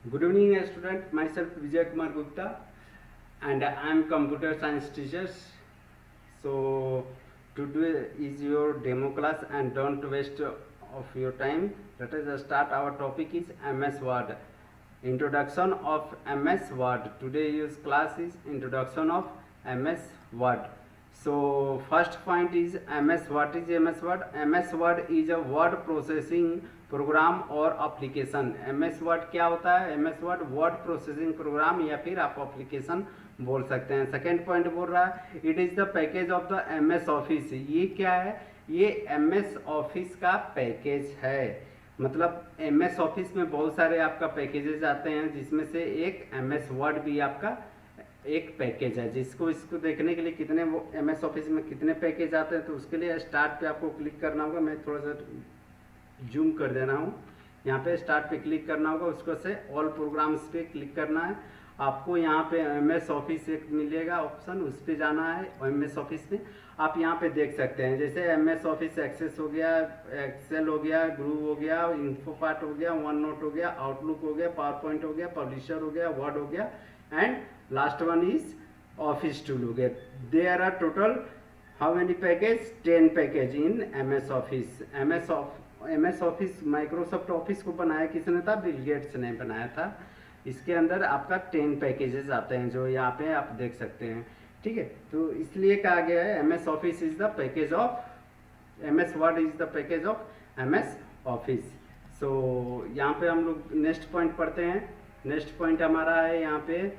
Good evening, student. Myself Vijay Kumar Gupta, and I am computer science teacher. So today is your demo class, and don't waste of your time. Let us start. Our topic is MS Word. Introduction of MS Word. Today's class is introduction of MS Word. So first point is MS. What is MS Word? MS Word is a word processing program और application. MS word क्या होता है? MS word word processing program या फिर आप application बोल सकते हैं। सेकेंड पॉइंट बोल रहा है it is the package of the MS office. ये क्या है? ये MS ऑफिस का पैकेज है। मतलब MS ऑफिस में बहुत सारे आपका पैकेजेस आते हैं, जिसमें से एक MS वर्ड भी आपका एक पैकेज है। जिसको इसको देखने के लिए कितने वो MS ऑफिस में कितने पैकेज आते हैं, तो उसके लिए स्टार्ट पे आपको क्लिक करना होगा। मैं थोड़ा सा जूम कर देना हूँ। यहाँ पे स्टार्ट पे क्लिक करना होगा, उसको से ऑल प्रोग्राम्स पे क्लिक करना है। आपको यहाँ पे MS ऑफिस एक मिलेगा ऑप्शन, उस पर जाना है। MS ऑफिस में आप यहाँ पे देख सकते हैं, जैसे MS ऑफिस एक्सेस हो गया, एक्सेल हो गया, ग्रूव हो गया, इन्फो पार्ट हो गया, वन नोट हो गया, आउटलुक हो गया, पावर पॉइंट हो गया, पब्लिशर हो गया, वर्ड हो गया, and last one is office tool हो गया। There are total how many package? 10 package in MS office. MS office Microsoft office को बनाया किसने था? बिल गेट्स ने बनाया था। इसके अंदर आपका 10 पैकेजेस आते हैं, जो यहाँ पे आप देख सकते हैं। ठीक है, तो इसलिए कहा गया है MS office is the package of MS word is the package of MS office. So यहाँ पे हम लोग नेक्स्ट पॉइंट पढ़ते हैं। नेक्स्ट पॉइंट हमारा है यहाँ पे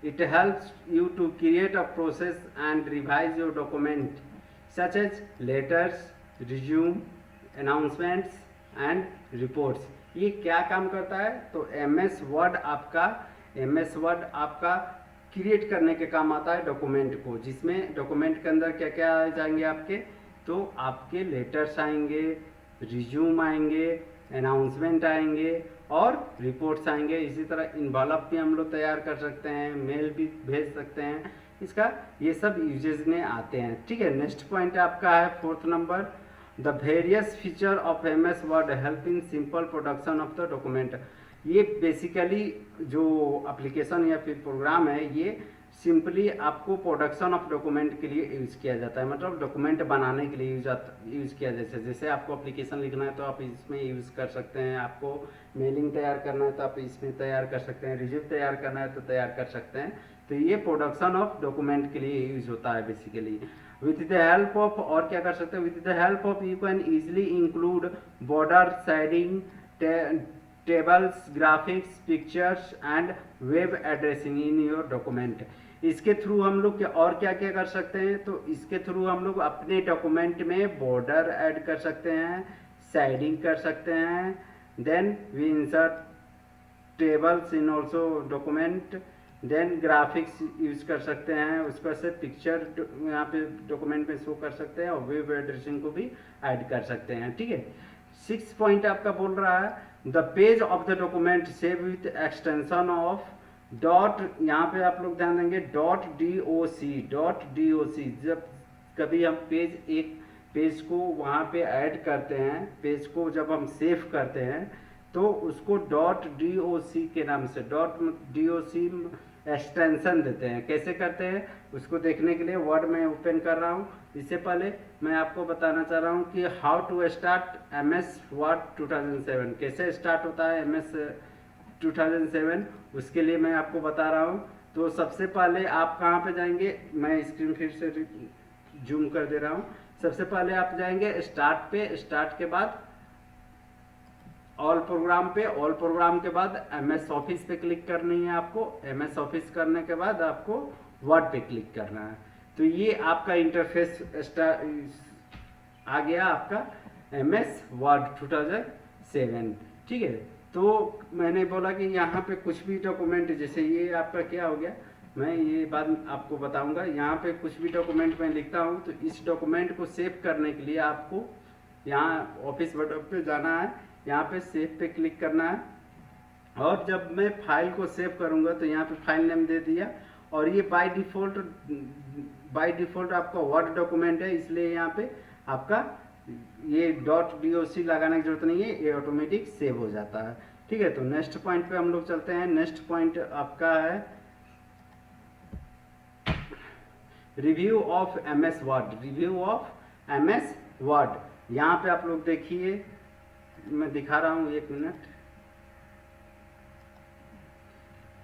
it helps you to create a process and revise your document such as letters, resume, announcements and reports। ये क्या काम करता है? तो MS वर्ड आपका क्रिएट करने के काम आता है डॉक्यूमेंट को, जिसमें डॉक्यूमेंट के अंदर क्या क्या आ जाएंगे आपके? तो आपके लेटर्स आएंगे, रिज्यूम आएंगे, अनाउंसमेंट आएंगे और रिपोर्ट्स आएंगे। इसी तरह इन्वॉल्व भी हम लोग तैयार कर सकते हैं, मेल भी भेज सकते हैं। इसका ये सब यूजेज में आते हैं। ठीक है, नेक्स्ट पॉइंट आपका है 4th number, the various feature of MS word help in simple production of the document. ये बेसिकली जो एप्लीकेशन या फिर प्रोग्राम है, ये सिंपली आपको प्रोडक्शन ऑफ डॉक्यूमेंट के लिए यूज़ किया जाता है। मतलब डॉक्यूमेंट बनाने के लिए यूज़ किया जाता है। जैसे आपको एप्लीकेशन लिखना है तो आप इसमें यूज़ कर सकते हैं, आपको मेलिंग तैयार करना है तो आप इसमें तैयार कर सकते हैं, रिज्यूम तैयार करना है तो तैयार कर सकते हैं। तो ये प्रोडक्शन ऑफ डॉक्यूमेंट के लिए यूज़ होता है basically. With the help of, और क्या कर सकते हैं? With the help of you can easily include border, shading, tables, graphics, pictures and web addressing in your document. इसके थ्रू हम लोग और क्या क्या कर सकते हैं? तो इसके थ्रू हम लोग अपने डॉक्यूमेंट में बॉर्डर ऐड कर सकते हैं, शेडिंग कर सकते हैं, then we insert tables in also document, then graphics use कर सकते हैं, उसको से पिक्चर यहाँ पे डॉक्यूमेंट में शो कर सकते हैं और वेब एड्रेसिंग को भी ऐड कर सकते हैं। ठीक है, 6th पॉइंट आपका बोल रहा है the page of the document save with extension of dot. यहाँ पे आप लोग ध्यान देंगे .doc। जब कभी हम पेज को वहाँ पे ऐड करते हैं, पेज को जब हम सेव करते हैं तो उसको .doc के नाम से .doc एक्सटेंशन देते हैं। कैसे करते हैं उसको देखने के लिए वर्ड में ओपन कर रहा हूँ। इससे पहले मैं आपको बताना चाह रहा हूँ कि how to start MS word 2007। कैसे स्टार्ट होता है MS 2007, उसके लिए मैं आपको बता रहा हूँ। तो सबसे पहले आप कहाँ पे जाएंगे? मैं स्क्रीन फिर से जूम कर दे रहा हूँ। सबसे पहले आप जाएंगे स्टार्ट पे, स्टार्ट के बाद ऑल प्रोग्राम पे, ऑल प्रोग्राम के बाद MS ऑफिस पे क्लिक करनी है आपको। MS ऑफिस करने के बाद आपको वर्ड पे क्लिक करना है। तो ये आपका इंटरफेस आ गया आपका MS वर्ड 2007। ठीक है, तो मैंने बोला कि यहाँ पे कुछ भी डॉक्यूमेंट, जैसे ये आपका क्या हो गया, मैं ये बात आपको बताऊंगा। यहाँ पे कुछ भी डॉक्यूमेंट मैं लिखता हूँ तो इस डॉक्यूमेंट को सेव करने के लिए आपको यहाँ ऑफिस बटन पे जाना है, यहाँ पे सेव पे क्लिक करना है। और जब मैं फाइल को सेव करूँगा तो यहाँ पे फाइल नेम दे दिया, और ये बाय डिफ़ॉल्ट आपका वर्ड डॉक्यूमेंट है, इसलिए यहाँ पे आपका ये .doc लगाने की जरूरत नहीं है, ये ऑटोमेटिक सेव हो जाता है। ठीक है, तो नेक्स्ट पॉइंट पे हम लोग चलते हैं। नेक्स्ट पॉइंट आपका है review of MS word. Review of MS word, यहाँ पे आप लोग देखिए, मैं दिखा रहा हूँ, 1 मिनट।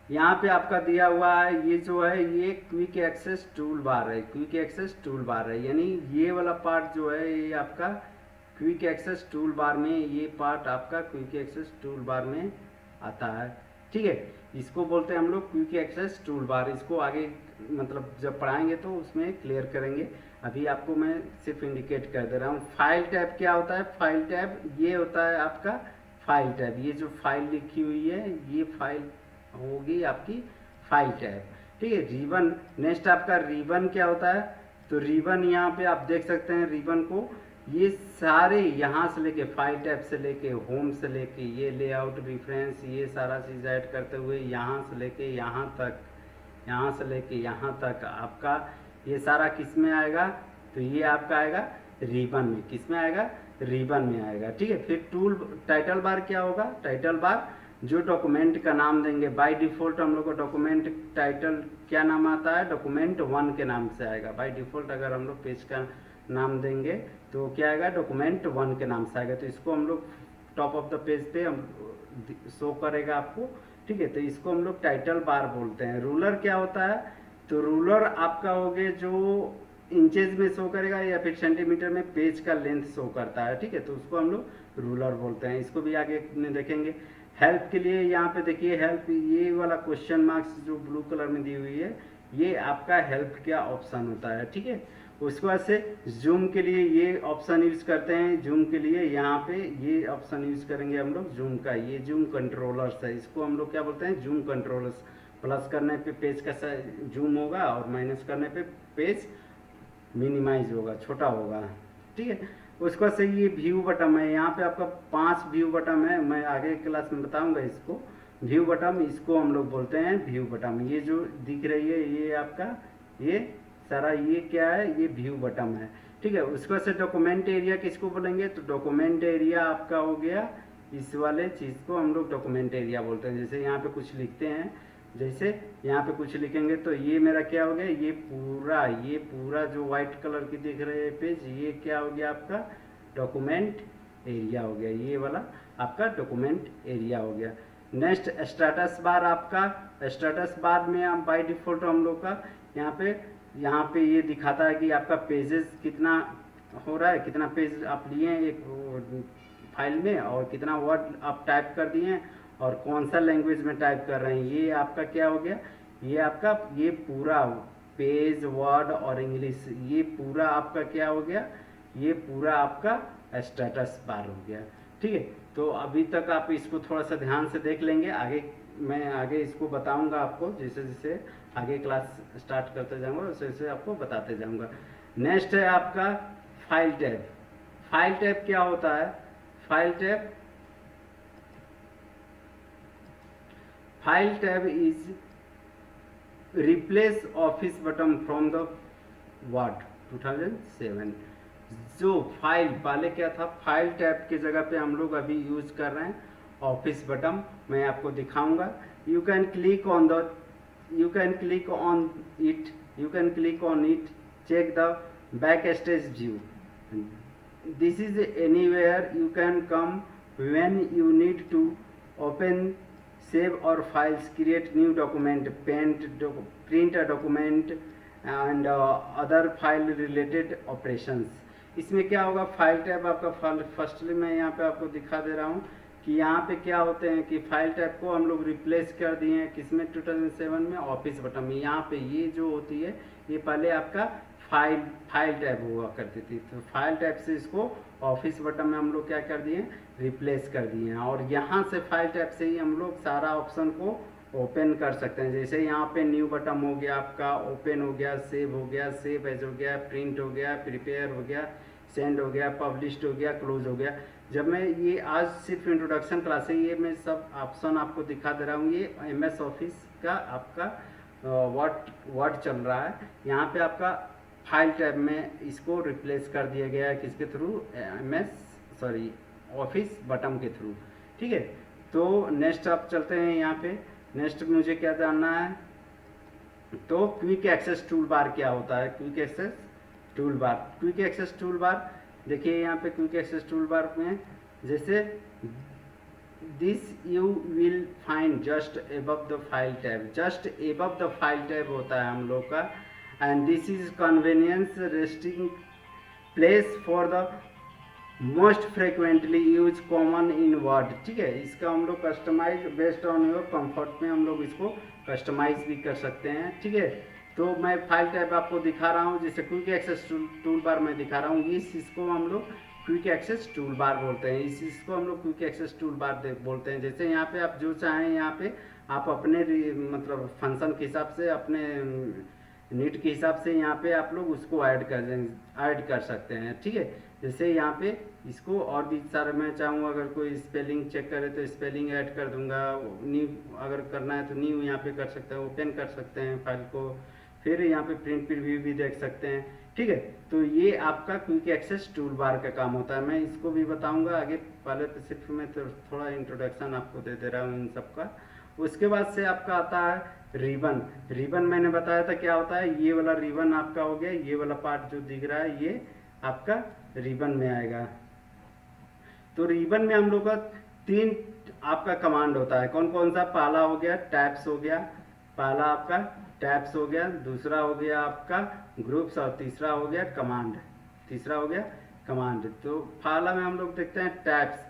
यहाँ पे आपका दिया हुआ है, ये जो है ये क्विक एक्सेस टूल बार है। क्विक एक्सेस टूल बार है, यानी ये वाला पार्ट जो है ये आपका क्विक एक्सेस टूल बार में, ये पार्ट आपका क्विक एक्सेस टूल बार में आता है। ठीक है, इसको बोलते हैं हम लोग क्विक एक्सेस टूल बार। इसको आगे मतलब जब पढ़ाएंगे तो उसमें क्लियर करेंगे, अभी आपको मैं सिर्फ इंडिकेट कर दे रहा हूँ। फाइल टैब क्या होता है? फाइल टैब ये होता है आपका फाइल टैब, ये जो फाइल लिखी हुई है ये फाइल होगी आपकी फाइल टैब। ठीक है, रिबन, नेक्स्ट आपका रिबन क्या होता है? तो रिबन यहाँ पे आप देख सकते हैं, रिबन को ये सारे यहाँ से लेके फाइल टैब से लेके होम से लेके ये लेआउट रेफरेंस ये सारा चीज़ ऐड करते हुए यहाँ से लेके यहाँ तक, यहाँ से लेके यहाँ तक आपका ये सारा किस में आएगा? तो ये आपका आएगा रिबन में। किस में आएगा? रिबन में आएगा। ठीक है, फिर टूल टाइटल बार क्या होगा? टाइटल बार जो डॉक्यूमेंट का नाम देंगे, बाय डिफ़ॉल्ट हम लोग को डॉक्यूमेंट टाइटल क्या नाम आता है? डॉक्यूमेंट 1 के नाम से आएगा। बाय डिफ़ॉल्ट अगर हम लोग पेज का नाम देंगे तो क्या आएगा? डॉक्यूमेंट 1 के नाम से आएगा। तो इसको हम लोग टॉप ऑफ द पेज पे हम शो करेगा आपको। ठीक है, तो इसको हम लोग टाइटल बार बोलते हैं। रूलर क्या होता है? तो रूलर आपका हो गया जो इंचेज में शो करेगा या फिर सेंटीमीटर में पेज का लेंथ शो करता है। ठीक है, तो उसको हम लोग रूलर बोलते हैं। इसको भी आगे में देखेंगे। हेल्प के लिए यहाँ पे देखिए, हेल्प ये वाला क्वेश्चन मार्क्स जो ब्लू कलर में दी हुई है ये आपका हेल्प क्या ऑप्शन होता है। ठीक है, उसके बाद से जूम के लिए ये ऑप्शन यूज करते हैं। जूम के लिए यहाँ पे ये ऑप्शन यूज करेंगे हम लोग जूम का। ये जूम कंट्रोलर्स है, इसको हम लोग क्या बोलते हैं? Zoom controllers. प्लस करने पे पेज का जूम होगा और माइनस करने पे पेज मिनिमाइज होगा, छोटा होगा। ठीक है, उसके बाद से ये व्यू बटन है। यहाँ पे आपका 5 व्यू बटन है, मैं आगे क्लास में बताऊंगा इसको। व्यू बटन, इसको हम लोग बोलते हैं व्यू बटन। ये जो दिख रही है ये आपका ये सारा ये क्या है? ये व्यू बटन है। ठीक है, उसके बाद से डॉक्यूमेंट एरिया किसको बोलेंगे? तो डॉक्यूमेंट एरिया आपका हो गया, इस वाले चीज़ को हम लोग डॉक्यूमेंट एरिया बोलते हैं। जैसे यहाँ पे कुछ लिखते हैं, जैसे यहाँ पे कुछ लिखेंगे तो ये मेरा क्या हो गया? ये पूरा जो व्हाइट कलर की दिख रहे है पेज, ये क्या हो गया? आपका डॉक्यूमेंट एरिया हो गया। ये वाला आपका डॉक्यूमेंट एरिया हो गया। Next status bar. आपका स्टेटस बार में आप बाय डिफॉल्ट हम लोग का यहाँ पे ये दिखाता है कि आपका पेजेस कितना हो रहा है, कितना पेज आप लिए हैं एक फाइल में और कितना वर्ड आप टाइप कर दिए हैं और कौन सा लैंग्वेज में टाइप कर रहे हैं। ये आपका क्या हो गया? ये आपका ये पूरा पेज वर्ड और इंग्लिश ये पूरा आपका क्या हो गया? ये पूरा आपका स्टेटस बार हो गया। ठीक है, तो अभी तक आप इसको थोड़ा सा ध्यान से देख लेंगे। आगे मैं आगे इसको बताऊंगा आपको, जैसे जैसे आगे क्लास स्टार्ट करते जाऊंगा वैसे वैसे आपको बताते जाऊंगा। नेक्स्ट है आपका फाइल टैब। फाइल टैब क्या होता है? File tab is replace office button from the word 2007। जो फाइल पहले क्या था? फाइल टैब की जगह पे हम लोग अभी यूज कर रहे हैं ऑफिस बटन। मैं आपको दिखाऊंगा। You can click on it, check the back stage view. This is anywhere you can come when you need to open, save or files, create new document, print a document and other file related operations। इसमें क्या होगा? File tab आपका firstly मैं यहाँ पे आपको दिखा दे रहा हूँ कि यहाँ पे क्या होते हैं कि फाइल टैब को हम लोग रिप्लेस कर दिए हैं किसमें? 2007 में ऑफिस बटन में। यहाँ पे ये जो होती है ये पहले आपका फाइल टैब हुआ करती थी, तो फाइल टैब से इसको ऑफिस बटन में हम लोग क्या कर दिए? रिप्लेस कर दिए हैं। और यहाँ से फाइल टैब से ही हम लोग सारा ऑप्शन को ओपन कर सकते हैं। जैसे यहाँ पे न्यू बटन हो गया आपका, ओपन हो गया, सेव हो गया, सेव एज हो गया, प्रिंट हो गया, प्रिपेयर हो गया, सेंड हो गया, पब्लिश्ड हो गया, क्लोज हो गया। जब मैं ये आज सिर्फ इंट्रोडक्शन क्लास है, ये मैं सब ऑप्शन आपको दिखा दे रहा हूँ। ये MS ऑफिस का आपका वर्ड चल रहा है। यहाँ पे आपका फाइल टैब में इसको रिप्लेस कर दिया गया है किसके थ्रू, ऑफिस बटन के थ्रू। ठीक है, तो नेक्स्ट आप चलते हैं यहाँ पे। नेक्स्ट मुझे क्या जानना है, तो क्विक एक्सेस टूल बार क्या होता है। Quick access tool bar, quick access tool bar देखिए यहाँ पे क्विक एक्सेस टूल बार में जैसे this you will find just above the file tab, just above the file tab होता है हम लोग का। And this is convenience resting place for the most frequently use common in word. ठीक है, इसका हम लोग customize based on your comfort में हम लोग इसको कस्टमाइज भी कर सकते हैं। ठीक है, तो मैं फाइल टाइप आपको दिखा रहा हूँ, जैसे क्विक एक्सेस टूल बार मैं दिखा रहा हूँ, इसको हम लोग क्विक एक्सेस टूल बार बोलते हैं, इसको हम लोग क्विक एक्सेस टूल बार बोलते हैं। जैसे यहाँ पे आप जो चाहें यहाँ पे आप अपने मतलब फंक्शन के हिसाब से, अपने नीड के हिसाब से यहाँ पे आप लोग उसको ऐड कर सकते हैं। ठीक है, जैसे यहाँ पे इसको और भी सारे मैं चाहूँ अगर कोई स्पेलिंग चेक करे तो स्पेलिंग ऐड कर दूंगा, न्यू अगर करना है तो न्यू यहाँ पे कर सकते हैं, ओपन कर सकते हैं फाइल को, फिर यहाँ पे प्रिंट प्रीव्यू भी देख सकते हैं। ठीक है, तो ये आपका क्विक एक्सेस टूल बार का काम होता है, मैं इसको भी बताऊंगा आगे, पहले तो सिर्फ मैं तो थोड़ा इंट्रोडक्शन आपको दे रहा हूँ इन सबका। उसके बाद से आपका आता है रिबन। रिबन मैंने बताया था क्या होता है, ये वाला रिबन आपका हो गया, ये वाला पार्ट जो दिख रहा है ये आपका रिबन में आएगा। तो रिबन में हम लोग का 3 आपका कमांड होता है, कौन कौन सा, पहला हो गया टैब्स हो गया, पहला आपका टैब्स हो गया, दूसरा हो गया आपका ग्रुप्स और तीसरा हो गया कमांड, तीसरा हो गया कमांड। तो पहला में हम लोग देखते हैं tabs.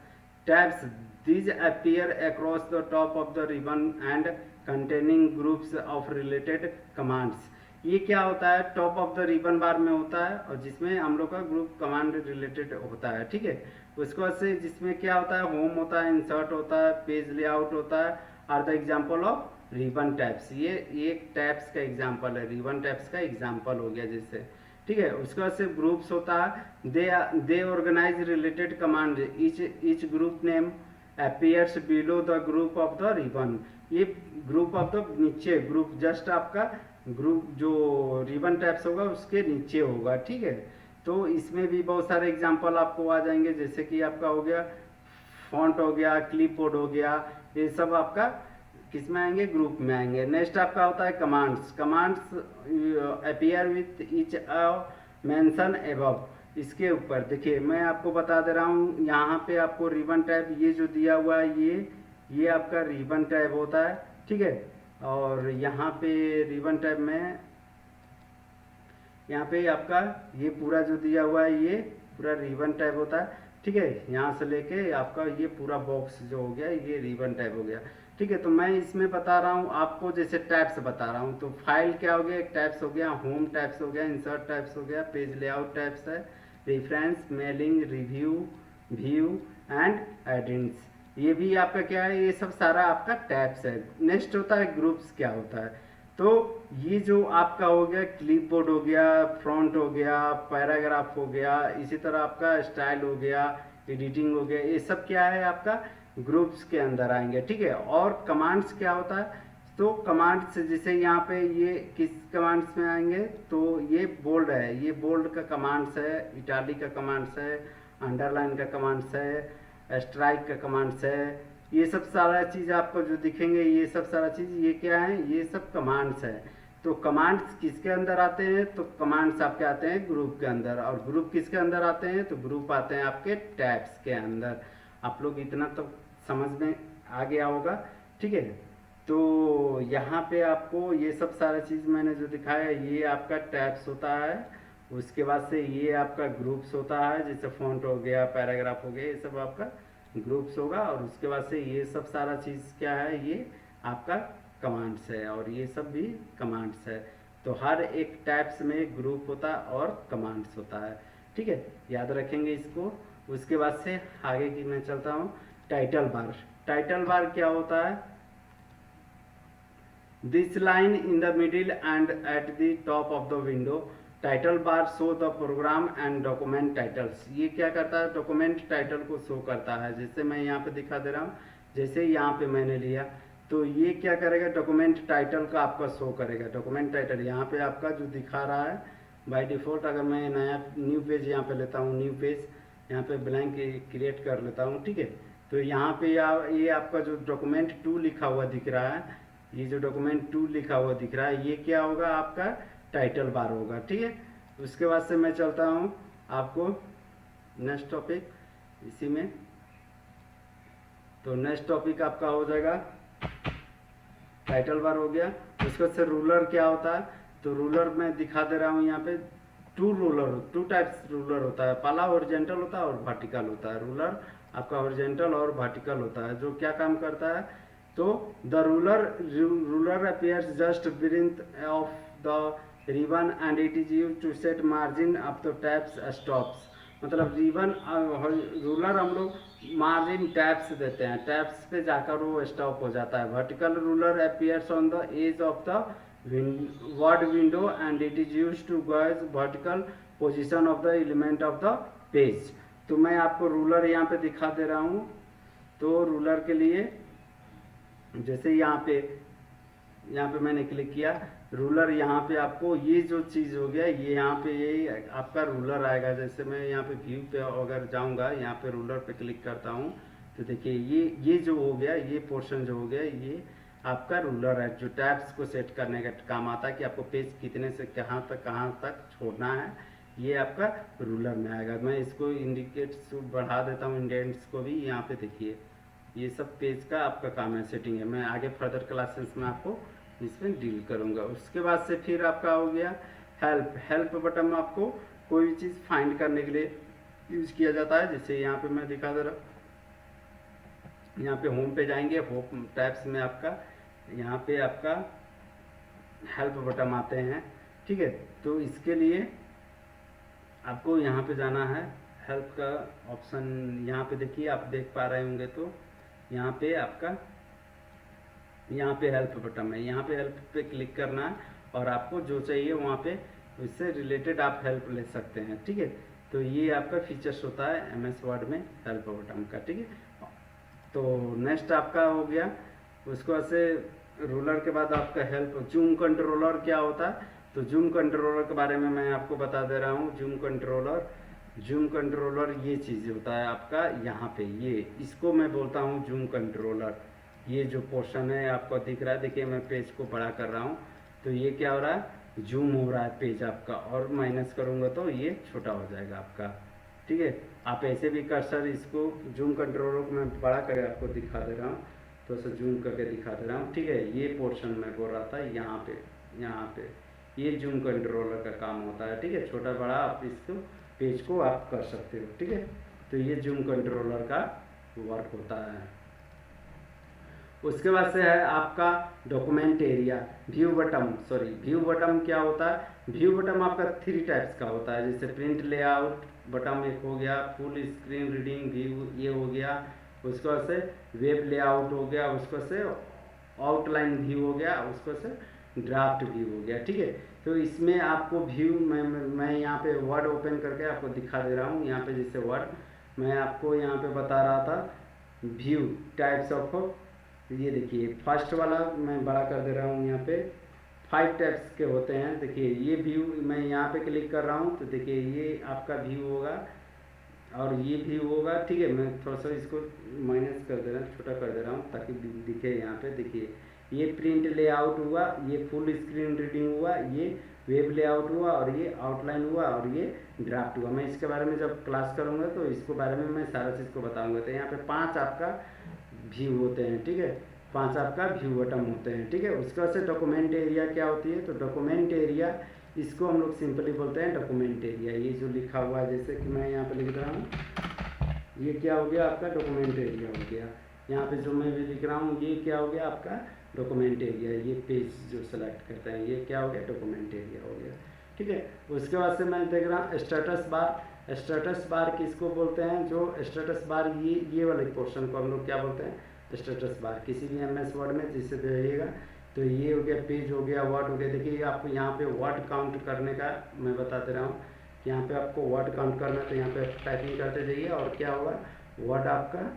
Tabs these appear across the top of the ribbon and containing groups of related commands। ये क्या होता है, टॉप ऑफ द रिबन बार में होता है और जिसमें हम लोग का ग्रुप कमांड रिलेटेड होता है। ठीक है, उसके बाद से जिसमें क्या होता है, होम होता है, इंसर्ट होता है, पेज लेआउट होता है, are the example of ribbon tabs. ये एक टैब्स का एग्जाम्पल है, रिबन टैब्स का एग्जाम्पल हो गया जिससे। ठीक है, उसके बाद से ग्रुप्स होता है, they organize related command, each group name appears below the group of the ribbon। ये ग्रुप ऑफ द नीचे, ग्रुप जस्ट आपका ग्रुप जो रिबन टैब्स होगा उसके नीचे होगा। ठीक है, तो इसमें भी बहुत सारे एग्जांपल आपको आ जाएंगे, जैसे कि आपका हो गया फॉन्ट हो गया, क्लिपबोर्ड हो गया, ये सब आपका किस में आएंगे, ग्रुप में आएंगे। नेक्स्ट आपका होता है commands. Commands appear with each mention above. इसके ऊपर देखिए मैं आपको बता दे रहा हूँ, यहाँ पे आपको रिबन टैब ये जो दिया हुआ है ये आपका रिबन टैब होता है। ठीक है, और यहाँ पे रिबन टैब में यहाँ पे आपका ये पूरा जो दिया हुआ है ये पूरा रिबन टैब होता है। ठीक है, यहाँ से लेके आपका ये पूरा बॉक्स जो हो गया ये रिबन टैब हो गया। ठीक है, तो मैं इसमें बता रहा हूँ आपको, जैसे टैब्स बता रहा हूँ, तो फाइल क्या हो गया, एक टैब्स हो गया, होम टैब्स हो गया, इंसर्ट टैब्स हो गया, पेज लेआउट टैब्स है, reference, mailing, review, view and edits, ये भी आपका क्या है, ये सब सारा आपका टैब्स है। नेक्स्ट होता है ग्रुप्स। क्या होता है, तो ये जो आपका हो गया क्लिपबोर्ड हो गया, फ्रंट हो गया, पैराग्राफ हो गया, इसी तरह आपका स्टाइल हो गया, एडिटिंग हो गया, ये सब क्या है आपका ग्रुप्स के अंदर आएंगे। ठीक है, और कमांड्स क्या होता है, तो कमांड्स जैसे यहाँ पे ये किस कमांड्स में आएंगे, तो ये बोल्ड है, ये बोल्ड का कमांड्स है, इटालिक का कमांड्स है, अंडरलाइन का कमांड्स है, स्ट्राइक का कमांड्स है, ये सब सारा चीज़ आपको जो दिखेंगे ये सब सारा चीज़ ये क्या है, ये सब कमांड्स है। तो कमांड्स किसके अंदर आते हैं, तो कमांड्स आपके आते हैं ग्रुप के अंदर, और ग्रुप किसके अंदर आते हैं, तो ग्रुप आते हैं आपके टैब्स के अंदर। आप लोग इतना तो समझ में आ गया होगा। ठीक है, तो यहाँ पे आपको ये सब सारा चीज़ मैंने जो दिखाया ये आपका टैब्स होता है। उसके बाद से ये आपका ग्रुप्स होता है, जैसे फॉन्ट हो गया, पैराग्राफ हो गया, ये सब आपका ग्रुप्स होगा। और उसके बाद से ये सब सारा चीज़ क्या है, ये आपका कमांड्स है, और ये सब भी कमांड्स है। तो हर एक टैब्स में ग्रुप होता है और कमांड्स होता है। ठीक है, याद रखेंगे इसको। उसके बाद से आगे की मैं चलता हूँ, टाइटल बार। टाइटल बार क्या होता है, this line in the middle and at the top of the window, title bar show the program and document titles. ये क्या करता है, डॉक्यूमेंट टाइटल को शो करता है। जैसे मैं यहाँ पे दिखा दे रहा हूँ, जैसे यहाँ पे मैंने लिया तो ये क्या करेगा, डॉक्यूमेंट टाइटल का आपका शो करेगा। डॉक्यूमेंट टाइटल यहाँ पे आपका जो दिखा रहा है बाय डिफ़ॉल्ट अगर मैं नया न्यू पेज यहाँ पे लेता हूँ, न्यू पेज यहाँ पे ब्लैंक क्रिएट कर लेता हूँ, ठीक है। तो यहाँ पे ये आपका जो डॉक्यूमेंट 2 लिखा हुआ दिख रहा है, ये जो डॉक्यूमेंट 2 लिखा हुआ दिख रहा है, ये क्या होगा, आपका टाइटल बार होगा, ठीक है। उसके बाद से मैं चलता हूँ आपको नेक्स्ट टॉपिक इसी में। तो नेक्स्ट टॉपिक आपका हो जाएगा टाइटल बार हो गया। उसके बाद से रूलर क्या होता है, तो रूलर मैं दिखा दे रहा हूँ यहाँ पे। टू टाइप्स रूलर होता है, पहला हॉरिजॉन्टल होता है और वर्टिकल होता है। रूलर आपका हॉरिजॉन्टल और वर्टिकल होता है। जो क्या काम करता है, तो the ruler appears just beneath of the ribbon and it is used to set margin of the tabs stops. मतलब रिबन रूलर हम लोग मार्जिन टैब्स देते हैं, टैब्स पे जाकर वो स्टॉप हो जाता है। Vertical ruler appears on the edge of the word window and it is used to gauge vertical position of the element of the page। तो मैं आपको रूलर यहाँ पे दिखा दे रहा हूँ। तो रूलर के लिए जैसे यहाँ पे मैंने क्लिक किया रूलर, यहाँ पे आपको ये जो चीज़ हो गया, ये यहाँ पे ये आपका रूलर आएगा। जैसे मैं यहाँ पे व्यू पे अगर जाऊँगा, यहाँ पे रूलर पे क्लिक करता हूँ, तो देखिए ये जो हो गया, ये पोर्शन जो हो गया, ये आपका रूलर है, जो टैब्स को सेट करने का काम आता है कि आपको पेज कितने से कहाँ तक छोड़ना है, ये आपका रूलर में आएगा। मैं इसको इंडिकेट्स बढ़ा देता हूँ, इंडेंट्स को भी। यहाँ पे देखिए ये सब पेज का आपका काम है, सेटिंग है। मैं आगे फर्दर क्लासेस में आपको इसमें डील करूँगा। उसके बाद से फिर आपका हो गया हेल्प बटन। आपको कोई भी चीज़ फाइंड करने के लिए यूज किया जाता है। जैसे यहाँ पे मैं दिखा दे रहा हूँ, यहाँ पे होम पे जाएंगे, होम टैब्स में आपका यहाँ पे आपका हेल्प बटन आते हैं, ठीक है। तो इसके लिए आपको यहाँ पे जाना है, हेल्प का ऑप्शन यहाँ पे देखिए, आप देख पा रहे होंगे। तो यहाँ पे आपका यहाँ पे हेल्प बटन है, यहाँ पे हेल्प पे क्लिक करना है और आपको जो चाहिए वहाँ पे उससे रिलेटेड आप हेल्प ले सकते हैं, ठीक है। तो ये आपका फीचर्स होता है MS वर्ड में हेल्प बटन का, ठीक है। तो नेक्स्ट आपका हो गया। उसके बाद से रूलर के बाद आपका हेल्प जूम कंट्रोलर क्या होता है, तो जूम कंट्रोलर के बारे में मैं आपको बता दे रहा हूँ। जूम कंट्रोलर ये चीज़ होता है आपका यहाँ पे, ये इसको मैं बोलता हूँ जूम कंट्रोलर। ये जो पोर्शन है आपको दिख रहा है, देखिए मैं पेज को बड़ा कर रहा हूँ, तो ये क्या हो रहा है, जूम हो रहा है पेज आपका, और माइनस करूँगा तो ये छोटा हो जाएगा आपका, ठीक है। आप ऐसे भी कर्सर इसको जूम कंट्रोलर को मैं बड़ा करके आपको दिखा दे रहा हूँ, तो ऐसे जूम करके दिखा दे रहा हूँ, ठीक है। ये पोर्शन मैं बोल रहा था, यहाँ पे ये जूम कंट्रोलर का काम होता है, ठीक है। छोटा बड़ा आप इसको पेज को आप कर सकते हो, ठीक है। तो ये जूम कंट्रोलर का वर्क होता है। उसके बाद से है आपका डॉक्यूमेंट एरिया। व्यू बटन क्या होता है, व्यू बटन आपका 3 टाइप्स का होता है। जैसे प्रिंट लेआउट बटन एक हो गया, फुल स्क्रीन रीडिंग व्यू ये हो गया, उसको से वेब लेआउट हो गया, उसको से आउटलाइन व्यू हो गया, उसको से ड्राफ्ट व्यू हो गया, ठीक है। तो इसमें आपको व्यू मैं यहाँ पे वर्ड ओपन करके आपको दिखा दे रहा हूँ। यहाँ पे जैसे वर्ड मैं आपको यहाँ पे बता रहा था, व्यू टाइप्स ऑफ, ये देखिए फर्स्ट वाला मैं बड़ा कर दे रहा हूँ। यहाँ पे 5 टाइप्स के होते हैं। देखिए ये व्यू मैं यहाँ पे क्लिक कर रहा हूँ, तो देखिए ये आपका व्यू होगा और ये व्यू होगा, ठीक है। मैं थोड़ा सा इसको माइनस कर दे रहा हूँ, छोटा कर दे रहा हूँ ताकि दिखे। यहाँ पे देखिए ये प्रिंट लेआउट हुआ, ये फुल स्क्रीन रीडिंग हुआ, ये वेब लेआउट हुआ, और ये आउटलाइन हुआ, और ये ड्राफ्ट हुआ। मैं इसके बारे में जब क्लास करूँगा तो इसको बारे में मैं सारा चीज़ को बताऊँगा। तो यहाँ पे 5 आपका व्यू होते हैं, ठीक है। 5 आपका व्यू बटन होते हैं, ठीक है। उसके बाद से डॉक्यूमेंट एरिया क्या होती है, तो डॉक्यूमेंट एरिया इसको हम लोग सिंपली बोलते हैं डॉक्यूमेंट एरिया। ये जो लिखा हुआ है, जैसे कि मैं यहाँ पे लिख रहा हूँ, ये क्या हो गया आपका डॉक्यूमेंट एरिया हो गया। यहाँ पे जो मैं भी लिख रहा हूँ, ये क्या हो गया आपका डॉक्यूमेंट एरिया। ये पेज जो सेलेक्ट करते हैं, ये क्या हो गया डॉक्यूमेंट एरिया हो गया, ठीक है। उसके बाद से मैं देख रहा हूँ स्टेटस बार किसको बोलते हैं, जो स्टेटस बार ये वाले पोर्शन को हम लोग क्या बोलते हैं स्टेटस बार। किसी भी MS वर्ड में जिससे देखिएगा, तो ये हो गया पेज हो गया, वर्ड हो गया। देखिए आपको यहाँ पे वर्ड काउंट करने का मैं बता दे रहा हूँ कि यहाँ पे आपको वर्ड काउंट करना है, तो यहाँ पे टाइपिंग करते जाइए और क्या होगा वर्ड आपका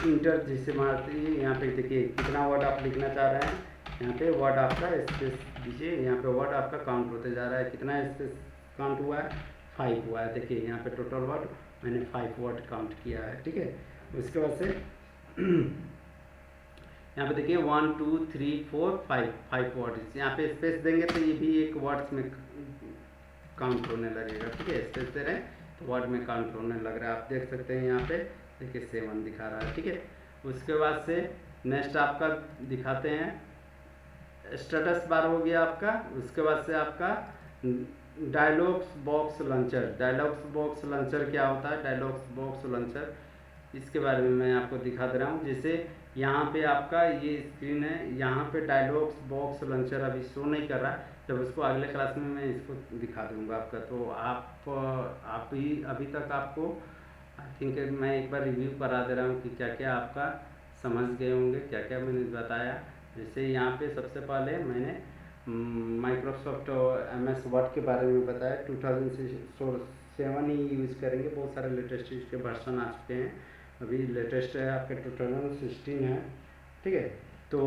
इंटर जिससे मारते हैं। यहाँ पे देखिए कितना वर्ड आप लिखना चाह रहे हैं, यहाँ पे वर्ड आपका स्पेस देखिए यहाँ पे वर्ड आपका काउंट होते जा रहा है, कितना इससे काउंट हुआ है, 5 हुआ है। देखिए यहाँ पे टोटल वर्ड मैंने 5 वर्ड काउंट किया है, ठीक है। उसके बाद से यहाँ पे देखिए 1 2 3 4 5 वर्ड, यहाँ पे स्पेस देंगे तो ये भी एक वर्ड्स में काउंट होने लगेगा, ठीक है। स्पेस दे रहे हैं तो वर्ड में काउंट होने लग रहा है, आप देख सकते हैं यहाँ पे देखिए 7 दिखा रहा है, ठीक है। उसके बाद से नेक्स्ट आपका दिखाते हैं स्टेटस बार हो गया आपका। उसके बाद से आपका dialogues box launcher. Dialogues box launcher क्या होता है, डायलॉग्स बॉक्स लॉन्चर इसके बारे में मैं आपको दिखा दे रहा हूँ। जैसे यहाँ पे आपका ये स्क्रीन है, यहाँ पे डायलॉग्स बॉक्स लॉन्चर अभी शो नहीं कर रहा, जब उसको अगले क्लास में मैं इसको दिखा दूंगा आपका। तो आप ही अभी तक आपको आई थिंक मैं एक बार रिव्यू करा दे रहा हूँ कि क्या क्या आपका समझ गए होंगे, क्या क्या मैंने बताया। जैसे यहाँ पे सबसे पहले मैंने माइक्रोसॉफ्ट MS वर्ड के बारे में बताया, 2007 ही यूज़ करेंगे, बहुत सारे लेटेस्ट इसके वर्जन आ चुके हैं। अभी लेटेस्ट है आपके 2016 है, ठीक है। तो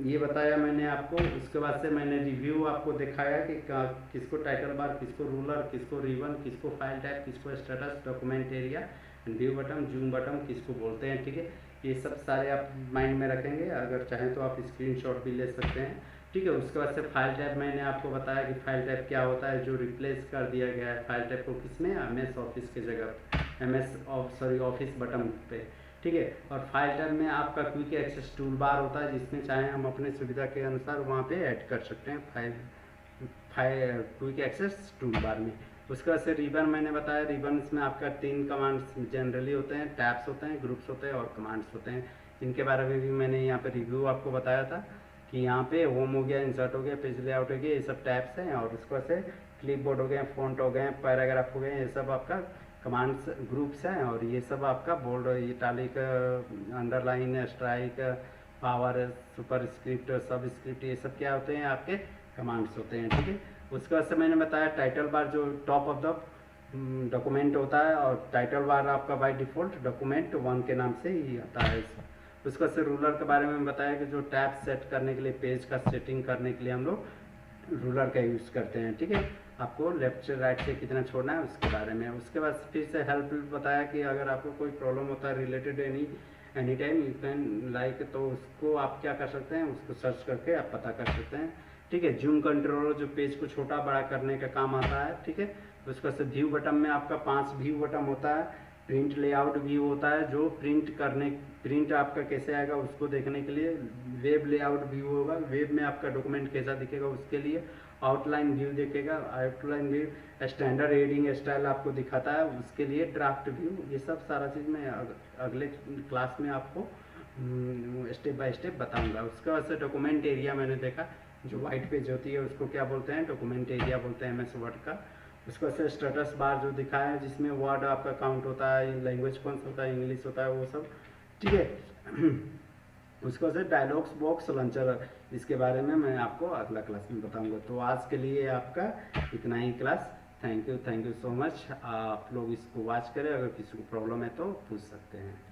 ये बताया मैंने आपको। उसके बाद से मैंने रिव्यू आपको दिखाया कि किसको टाइटल बार, किसको रूलर, किसको रिबन, किसको फाइल टाइप, किसको status, document area, view button, zoom button किसको बोलते हैं, ठीक है। ये सब सारे आप माइंड में रखेंगे, अगर चाहें तो आप स्क्रीनशॉट भी ले सकते हैं, ठीक है। उसके बाद से फाइल टाइप मैंने आपको बताया कि फाइल टाइप क्या होता है, जो रिप्लेस कर दिया गया है फाइल टाइप को, किसमें, MS ऑफिस की जगह ऑफिस बटन पे, ठीक है। और फाइल टाइप में आपका क्विक एक्सेस टूल बार होता है, जिसमें चाहे हम अपने सुविधा के अनुसार वहाँ पे ऐड कर सकते हैं file quick access tool bar में। उसके बाद से रिबन मैंने बताया, रिबन में आपका 3 कमांड्स जनरली होते हैं, टैब्स होते हैं, ग्रुप्स होते हैं और कमांड्स होते हैं। इनके बारे में भी मैंने यहाँ पे रिव्यू आपको बताया था कि यहाँ पे होम हो गया, इंसर्ट हो गया, पेज लेआउट हो गया, ये सब टैब्स हैं। और उसके बाद से क्लिपबोर्ड हो गए, फॉन्ट हो गए, पैराग्राफ हो गए, ये सब आपका कमांड्स ग्रुप्स हैं। और ये सब आपका bold, italic, underline, strike, power, superscript, subscript, ये सब क्या होते हैं, आपके कमांड्स होते हैं, ठीक है। उसके बाद से मैंने बताया टाइटल बार जो टॉप ऑफ द डॉक्यूमेंट होता है, और टाइटल बार आपका बाय डिफ़ॉल्ट डॉक्यूमेंट 1 के नाम से ही आता है। उसके बाद से रूलर के बारे में बताया कि जो टैब सेट करने के लिए, पेज का सेटिंग करने के लिए हम लोग रूलर का यूज़ करते हैं, ठीक है। आपको लेफ्ट से राइट से कितना छोड़ना है उसके बारे में। उसके बाद फिर से हेल्प बताया कि अगर आपको कोई प्रॉब्लम होता है related any time you can like, तो उसको आप क्या कर सकते हैं, उसको सर्च करके आप पता कर सकते हैं, ठीक है। जूम कंट्रोलर जो पेज को छोटा बड़ा करने का काम आता है, ठीक है। उसके बाद से व्यू बटन में आपका 5 व्यू बटन होता है। प्रिंट लेआउट व्यू होता है, जो प्रिंट आपका कैसे आएगा उसको देखने के लिए। वेब लेआउट व्यू होगा, वेब में आपका डॉक्यूमेंट कैसा दिखेगा उसके लिए। आउटलाइन व्यू देखेगा, outline view standard reading style आपको दिखाता है उसके लिए। ड्राफ्ट व्यू, ये सब सारा चीज़ मैं अगले क्लास में आपको स्टेप बाय स्टेप बताऊंगा। उसके बाद से डॉक्यूमेंट एरिया मैंने देखा, जो वाइट पेज होती है उसको क्या बोलते हैं, डॉक्यूमेंट एरिया बोलते हैं MS वर्ड का। उसके बाद से स्टेटस बार जो दिखाया है, जिसमें वर्ड आपका काउंट होता है, लैंग्वेज कौन सा होता है, इंग्लिश होता है, वो सब, ठीक है। उसके बाद से डायलॉग्स बॉक्स लॉन्चर, इसके बारे में मैं आपको अगला क्लास में बताऊंगा। तो आज के लिए आपका इतना ही class. Thank you so much. आप लोग इसको वॉच करें, अगर किसी को प्रॉब्लम है तो पूछ सकते हैं।